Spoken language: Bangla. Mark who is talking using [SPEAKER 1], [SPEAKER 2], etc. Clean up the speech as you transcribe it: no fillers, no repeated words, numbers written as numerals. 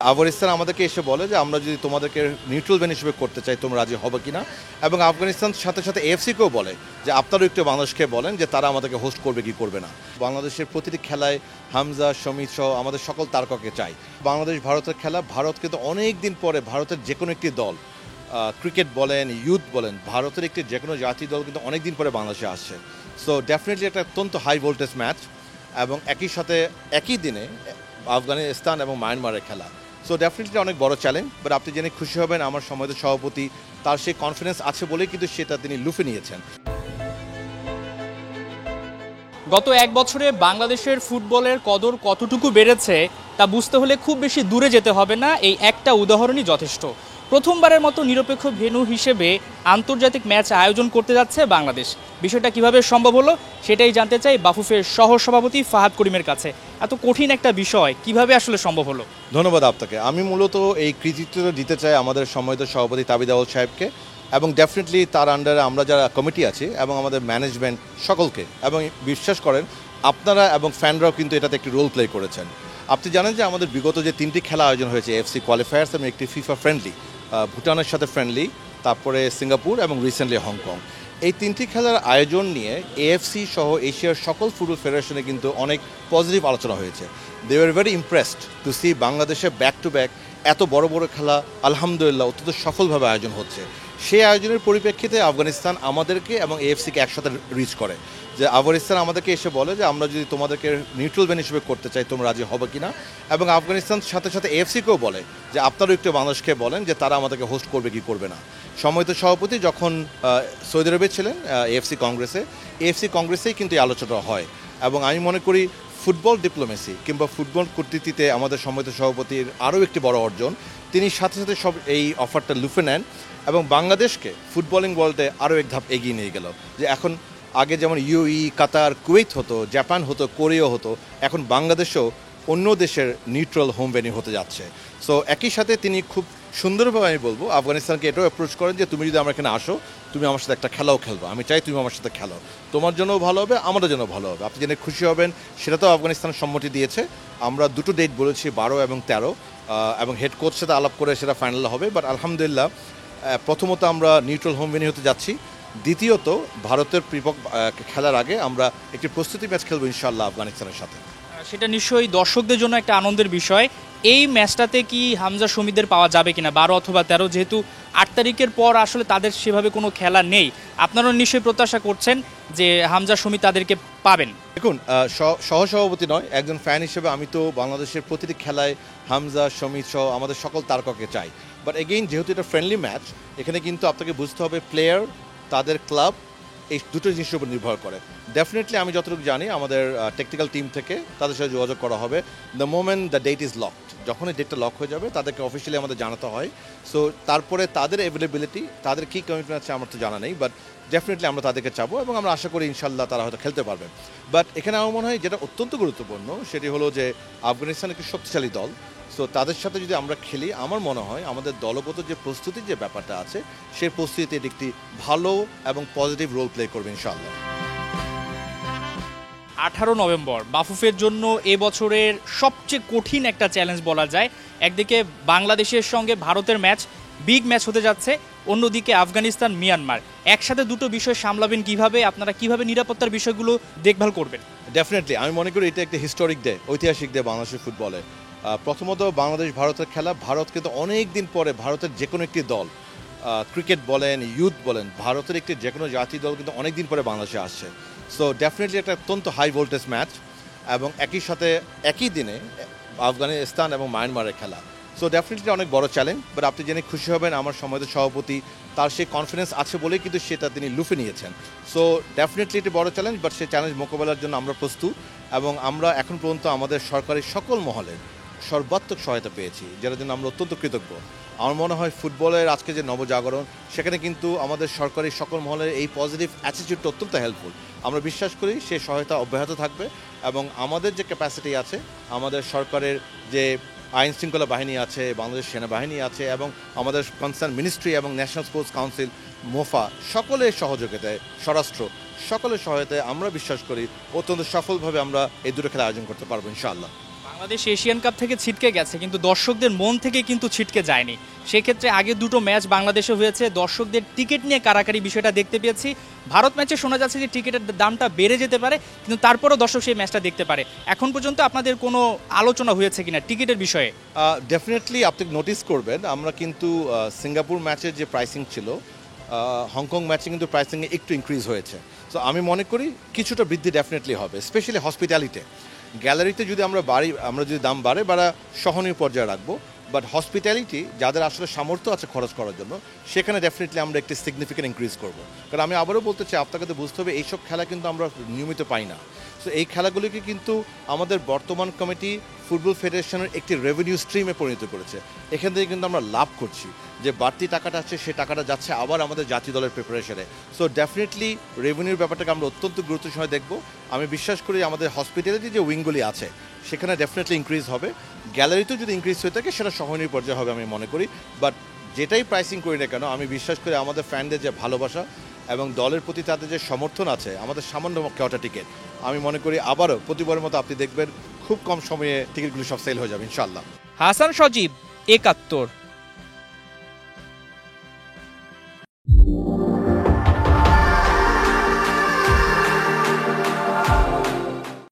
[SPEAKER 1] আফগানিস্তান আমাদেরকে এসে বলে যে আমরা যদি তোমাদেরকে নিউট্রাল ভেন্যু হিসেবে করতে চাই তোমরা রাজি হবে কিনা, এবং আফগানিস্তান সাথে সাথে এএফসিকেও বলে যে আপনারাও একটু বাংলাদেশকে বলেন যে তারা আমাদেরকে হোস্ট করবে কি করবে না। বাংলাদেশের প্রতিটি খেলায় হামজা, শমিত সহ আমাদের সকল তারকাকে চাই। বাংলাদেশ ভারতের খেলা, ভারত কিন্তু অনেক দিন পরে ভারতের যে কোনো একটি দল, ক্রিকেট বলেন, ইউথ বলেন, ভারতের একটি যে কোনো জাতীয় দল কিন্তু অনেক দিন পরে বাংলাদেশে আসছে। সো ডেফিনেটলি একটা অত্যন্ত হাই ভোল্টেজ ম্যাচ, এবং একই সাথে একই দিনে আফগানিস্তান এবং মায়ানমারের খেলা। সো ডেফিনেটলি অনেক বড় চ্যালেঞ্জ, বাট আপনি জেনে খুশি হবেন আমার সম্মানিত সভাপতি তার সেই কনফিডেন্স আছে বলেই কিন্তু সেটা তিনি লুফে নিয়েছেন।
[SPEAKER 2] গত এক বছরে বাংলাদেশের ফুটবলের কদর কতটুকু বেড়েছে তা বুঝতে হলে খুব বেশি দূরে যেতে হবে না, এই একটা উদাহরণই যথেষ্ট। প্রথমবারের মতো নিরপেক্ষ ভেন্যু হিসেবে আন্তর্জাতিক ম্যাচ আয়োজন করতে যাচ্ছে বাংলাদেশ। বিষয়টা কিভাবে সম্ভব হলো সেটাই জানতে চাই বাফুফের সহ সভাপতি ফাহাদ করিমের কাছে। এত কঠিন একটা বিষয় কিভাবে আসলে সম্ভব হলো?
[SPEAKER 1] ধন্যবাদ আপনাকে। আমি মূলত এই কৃতিত্বটা দিতে চাই আমাদের সম্মানিত সভাপতি তাবিদ আউয়াল সাহেবকে, এবং ডেফিনেটলি তার আন্ডারে আমরা যারা কমিটি আছি এবং আমাদের ম্যানেজমেন্ট সকলকে, এবং বিশ্বাস করেন আপনারা এবং ফ্যানরাও কিন্তু এটাতে একটি রোল প্লে করেছেন। আপনি জানেন যে আমাদের বিগত যে 3টি খেলা আয়োজন হয়েছে, এফসি কোয়ালিফায়ার্স এবং একটি ফিফা ফ্রেন্ডলি, ভুটানের সাথে ফ্রেন্ডলি, তারপরে সিঙ্গাপুর এবং রিসেন্টলি হংকং, এই 3টি খেলার আয়োজন নিয়ে এএফসি সহ এশিয়ার সকল ফুটবল ফেডারেশনে কিন্তু অনেক পজিটিভ আলোচনা হয়েছে। They were very impressed to see বাংলাদেশে ব্যাক টু ব্যাক এত বড় বড় খেলা আলহামদুলিল্লাহ অত্যন্ত সফলভাবে আয়োজন হচ্ছে। সেই আয়োজনের পরিপ্রেক্ষিতে আফগানিস্তান আমাদেরকে এবং এএফসিকে একসাথে রিচ করে, যে আফগানিস্তান আমাদেরকে এসে বলে যে আমরা যদি তোমাদেরকে নিউট্রাল ভেন্যু হিসেবে করতে চাই তোমরা রাজি হবে কিনা, এবং আফগানিস্তান সাথে সাথে এএফসিকেও বলে যে আপনারাও একটু বাংলাদেশকে বলেন যে তারা আমাদেরকে হোস্ট করবে কি করবে না। সম্মানিত সভাপতি যখন সৌদি আরবে ছিলেন এএফসি কংগ্রেসেই কিন্তু এই আলোচনা হয়, এবং আমি মনে করি ফুটবল ডিপ্লোমেসি কিংবা ফুটবল কূটনীতিতে আমাদের সম্মানিত সভাপতির আরও একটি বড় অর্জন, তিনি সাথে সাথে সব এই অফারটা লুফে নেন এবং বাংলাদেশকে ফুটবলিং ওয়ার্ল্ডে আরও এক ধাপ এগিয়ে নিয়ে গেল। যে এখন আগে যেমন ইউই, কাতার, কুয়েত হতো, জাপান হতো, কোরিয়া হতো, এখন বাংলাদেশও অন্য দেশের নিউট্রাল হোম ভেন্যু হতে যাচ্ছে। সো একই সাথে তিনি খুব সুন্দরভাবে, আমি বলবো, আফগানিস্তানকে এটাও অ্যাপ্রোচ করেন যে তুমি যদি আমার এখানে আসো, তুমি আমার সাথে একটা খেলাও খেলবো, আমি চাই তুমি আমার সাথে খেলো, তোমার জন্যও ভালো হবে, আমাদের জন্য ভালো হবে। আপনি জেনে খুশি হবেন সেটা তো আফগানিস্তান সম্মতি দিয়েছে। আমরা দুটো ডেট বলেছি, 12 এবং 13, এবং হেড কোচের সাথে আলাপ করে সেটা ফাইনাল হবে। বাট আলহামদুলিল্লাহ, প্রথমত আমরা নিউট্রাল হোম ভেন্যু হতে যাচ্ছি, দ্বিতীয়ত ভারতের খেলার আগে আমরা একটি প্রস্তুতি ম্যাচ খেলবো ইনশাআল্লাহ আফগানিস্তানের সাথে।
[SPEAKER 2] সেটা নিশ্চয়ই দর্শকদের জন্য একটা আনন্দের বিষয়। এই ম্যাচটাতে কি হামজা শমিদের পাওয়া যাবে কিনা 12 অথবা 13, যেহেতু 8 তারিখের পর আসলে তাদের সেভাবে কোনো খেলা নেই, আপনারাও নিশ্চয়ই প্রত্যাশা করছেন যে হামজা শমিদ তাদেরকে পাবেন।
[SPEAKER 1] দেখুন, সহসভাপতি নয়, একজন ফ্যান হিসেবে আমি তো বাংলাদেশের প্রতিটি খেলায় হামজা, শমিত সহ আমাদের সকল তারকাকে চাই। বাট এগেইন, যেহেতু এটা ফ্রেন্ডলি ম্যাচ, এখানে কিন্তু আপনাকে বুঝতে হবে প্লেয়ার, তাদের ক্লাব, এই দুটো জিনিসের উপর নির্ভর করে। ডেফিনেটলি আমি যতটুকু জানি আমাদের টেকনিক্যাল টিম থেকে তাদের সাথে যোগাযোগ করা হবে। The moment the date is locked, যখন এই ডেটটা লক হয়ে যাবে তাদেরকে অফিসিয়ালি আমাদের জানাতে হয়। সো তারপরে তাদের অ্যাভেলেবিলিটি, তাদের কী কমিটমেন্ট আছে আমার তো জানা নেই, বাট ডেফিনেটলি আমরা তাদেরকে চাবো এবং আমরা আশা করি ইনশাল্লাহ তারা হয়তো খেলতে পারবে। বাট এখানে আমার মনে হয় যেটা অত্যন্ত গুরুত্বপূর্ণ সেটি হলো যে আফগানিস্তান একটি শক্তিশালী দল। সো তাদের সাথে যদি আমরা খেলি, আমার মনে হয় আমাদের দলগত যে প্রস্তুতির যে ব্যাপারটা আছে, সেই প্রস্তুতিতে এটি একটি ভালো এবং পজিটিভ রোল প্লে করবে ইনশাআল্লাহ।
[SPEAKER 2] 18 নভেম্বর বাফুফের জন্য এবছরের সবচেয়ে কঠিন একটা চ্যালেঞ্জ বলা যায়। একদিকে বাংলাদেশের সঙ্গে ভারতের ম্যাচ, বিগ ম্যাচ হতে যাচ্ছে, অন্যদিকে আফগানিস্তান, মিয়ানমার। একসাথে দুটো বিষয় সামলাবেন কিভাবে? আপনারা কিভাবে নিরাপত্তার বিষয়গুলো দেখভাল করবেন?
[SPEAKER 1] ডেফিনেটলি আমি মনে করি এটা একটা হিস্টোরিক ডে, ঐতিহাসিক ডে বাংলাদেশের ফুটবলে। প্রথমত বাংলাদেশ ভারতের খেলা, ভারত কিন্তু অনেক দিন পরে ভারতের যে কোনো একটি দল, ক্রিকেট বলেন, ইউথ বলেন, ভারতের একটি যে কোনো জাতীয় দল কিন্তু অনেক দিন পরে বাংলাদেশে আসছে। সো ডেফিনেটলি একটা অত্যন্ত হাই ভোল্টেজ ম্যাচ, এবং একই সাথে একই দিনে আফগানিস্তান এবং মায়ানমারের খেলা। সো ডেফিনেটলি অনেক বড় চ্যালেঞ্জ, বাট আপনি জেনে খুশি হবেন আমার সম্মানিত সভাপতি তার সেই কনফিডেন্স আছে বলেই কিন্তু সেটা তিনি লুফে নিয়েছেন। সো ডেফিনেটলি এটি বড় চ্যালেঞ্জ, বাট সেই চ্যালেঞ্জ মোকাবেলার জন্য আমরা প্রস্তুত, এবং আমরা এখন পর্যন্ত আমাদের সরকারি সকল মহলে সর্বাত্মক সহায়তা পেয়েছি, যার জন্য আমরা অত্যন্ত কৃতজ্ঞ। আমার মনে হয় ফুটবলের আজকে যে নবজাগরণ, সেখানে কিন্তু আমাদের সরকারি সকল মহলের এই পজিটিভ অ্যাটিটিউডটা অত্যন্ত হেল্পফুল। আমরা বিশ্বাস করি সেই সহায়তা অব্যাহত থাকবে, এবং আমাদের যে ক্যাপাসিটি আছে, আমাদের সরকারের যে আইন শৃঙ্খলা বাহিনী আছে, বাংলাদেশ সেনাবাহিনী আছে, এবং আমাদের কনসার্ন মিনিস্ট্রি এবং ন্যাশনাল স্পোর্টস কাউন্সিল, মোফা, সকলের সহযোগিতায়, স্বরাষ্ট্র সকলের সহায়তায় আমরা বিশ্বাস করি অত্যন্ত সফলভাবে আমরা এই দুটো খেলা আয়োজন করতে পারবো ইনশাআল্লাহ।
[SPEAKER 2] বাংলাদেশ এশিয়ান কাপ থেকে ছিটকে গেছে, কিন্তু দর্শকদের মন থেকে কিন্তু ছিটকে যায়নি। সেক্ষেত্রে আগে দুটো ম্যাচ বাংলাদেশে হয়েছে, দর্শকদের টিকিট নিয়ে কারাকারি বিষয়টা দেখতে পেয়েছি। ভারত ম্যাচে শোনা যাচ্ছে যে টিকিটের দামটা বেড়ে যেতে পারে, কিন্তু তারপরও দর্শক সেই ম্যাচটা দেখতে পারে। এখন পর্যন্ত আপনাদের কোনো আলোচনা হয়েছে কিনা টিকিটের বিষয়ে?
[SPEAKER 1] ডেফিনেটলি আপনি নোটিস করবেন, আমরা কিন্তু সিঙ্গাপুর ম্যাচের যে প্রাইসিং ছিল, হংকং ম্যাচে কিন্তু প্রাইসিংয়ে একটু ইনক্রিজ হয়েছে। সো আমি মনে করি কিছুটা বৃদ্ধি ডেফিনেটলি হবে, স্পেশালি হসপিটালিতে। গ্যালারিতে যদি আমরা যদি দাম বাড়া সহনীয় পর্যায়ে রাখবো, বাট হসপিটালিটি যাদের আসলে সামর্থ্য আছে খরচ করার জন্য, সেখানে ডেফিনেটলি আমরা একটি সিগনিফিকেন্ট ইনক্রিজ করবো। কারণ আমি আবারও বলতে চাই, আপনাকে তো বুঝতে হবে এইসব খেলা কিন্তু আমরা নিয়মিত পাই না। সো এই খেলাগুলিকে কিন্তু আমাদের বর্তমান কমিটি ফুটবল ফেডারেশনের একটি রেভিনিউ স্ট্রিমে পরিণত করেছে। এখান থেকে কিন্তু আমরা লাভ করছি, যে বাড়তি টাকাটা আছে সে টাকাটা যাচ্ছে আবার আমাদের জাতীয় দলের প্রিপারেশনে। সো ডেফিনেটলি রেভিনিউর ব্যাপারটাকে আমরা অত্যন্ত গুরুত্বের সঙ্গে দেখব। আমি বিশ্বাস করি আমাদের হসপিটালিটি যে উইংগুলি আছে সেখানে ডেফিনেটলি ইনক্রিজ হবে। গ্যালারিতেও যদি ইনক্রিজ হয়ে থাকে সেটা সহনীয় পর্যায়ে হবে আমি মনে করি। বাট যেটাই প্রাইসিং করি না কেন, আমি বিশ্বাস করি আমাদের ফ্যানদের যে ভালোবাসা এবং দলের প্রতি তাদের যে সমর্থন আছে, আমাদের সামান্য কটা টিকিট, আমি মনে করি আবারও প্রতিবারের মতো আপনি দেখবেন খুব কম সময়ে টিকিটগুলো সব সেল হয়ে যাবে ইনশাআল্লাহ।
[SPEAKER 2] হাসান সজীব, ৭১।